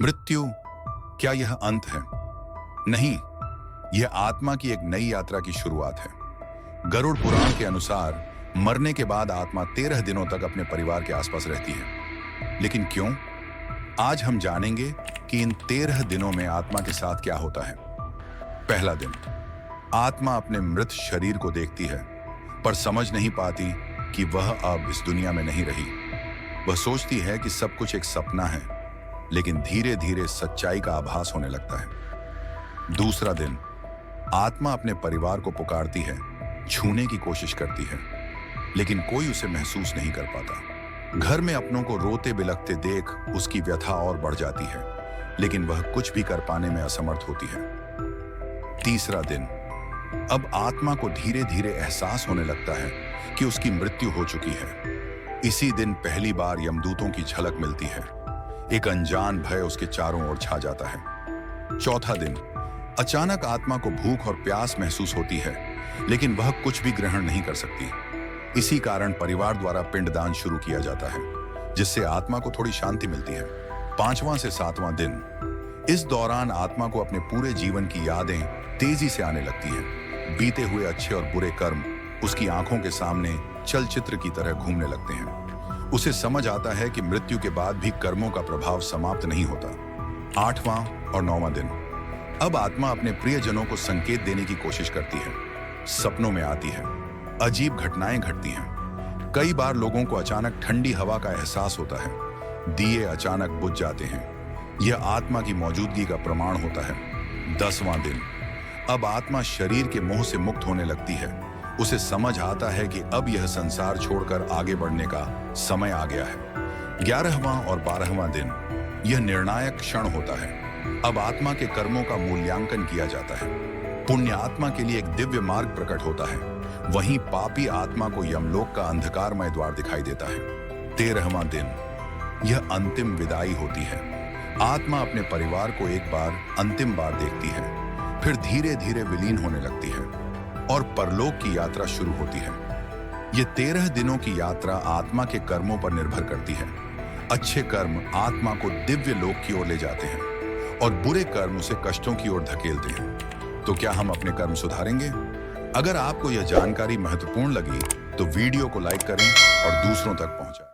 मृत्यु, क्या यह अंत है? नहीं, यह आत्मा की एक नई यात्रा की शुरुआत है। गरुड़ पुराण के अनुसार मरने के बाद आत्मा 13 दिनों तक अपने परिवार के आसपास रहती है। लेकिन क्यों? आज हम जानेंगे कि इन 13 दिनों में आत्मा के साथ क्या होता है। पहला दिन, आत्मा अपने मृत शरीर को देखती है, पर समझ नहीं पाती कि वह अब इस दुनिया में नहीं रही। वह सोचती है कि सब कुछ एक सपना है, लेकिन धीरे धीरे सच्चाई का आभास होने लगता है। दूसरा दिन, आत्मा अपने परिवार को पुकारती है, छूने की कोशिश करती है, लेकिन कोई उसे महसूस नहीं कर पाता। घर में अपनों को रोते बिलखते देख उसकी व्यथा और बढ़ जाती है, लेकिन वह कुछ भी कर पाने में असमर्थ होती है। तीसरा दिन, अब आत्मा को धीरे धीरे एहसास होने लगता है कि उसकी मृत्यु हो चुकी है। इसी दिन पहली बार यमदूतों की झलक मिलती है। एक अनजान भय उसके चारों ओर छा जाता है। चौथा दिन, अचानक आत्मा को भूख और प्यास महसूस होती है, लेकिन वह कुछ भी ग्रहण नहीं कर सकती। इसी कारण परिवार द्वारा पिंडदान शुरू किया जाता है, जिससे आत्मा को थोड़ी शांति मिलती है। पांचवां से सातवां दिन, इस दौरान आत्मा को अपने पूरे जीवन की यादें तेजी से आने लगती हैं। बीते हुए अच्छे और बुरे कर्म उसकी आंखों के सामने चलचित्र की तरह घूमने लगते हैं। उसे समझ आता है कि मृत्यु के बाद भी कर्मों का प्रभाव समाप्त नहीं होता। आठवां और नौवां दिन, अब आत्मा अपने प्रियजनों को संकेत देने की कोशिश करती है। सपनों में आती है, अजीब घटनाएं घटती हैं। कई बार लोगों को अचानक ठंडी हवा का एहसास होता है, दिए अचानक बुझ जाते हैं। यह आत्मा की मौजूदगी का प्रमाण होता है। 10वां दिन, अब आत्मा शरीर के मोह से मुक्त होने लगती है। उसे समझ आता है कि अब यह संसार छोड़कर आगे बढ़ने का समय आ गया है। 11वां और 12वां दिन, यह निर्णायक क्षण होता है। अब आत्मा के कर्मों का मूल्यांकन किया जाता है। पुण्य आत्मा के लिए एक दिव्य मार्ग प्रकट होता है, वहीं पापी आत्मा को यमलोक का अंधकारमय द्वार दिखाई देता है। 13वां दिन, यह अंतिम विदाई होती है। आत्मा अपने परिवार को एक बार अंतिम बार देखती है, फिर धीरे धीरे विलीन होने लगती है और परलोक की यात्रा शुरू होती है। ये 13 दिनों की यात्रा आत्मा के कर्मों पर निर्भर करती है। अच्छे कर्म आत्मा को दिव्य लोक की ओर ले जाते हैं और बुरे कर्म उसे कष्टों की ओर धकेलते हैं। तो क्या हम अपने कर्म सुधारेंगे? अगर आपको यह जानकारी महत्वपूर्ण लगी तो वीडियो को लाइक करें और दूसरों तक पहुंचाएं।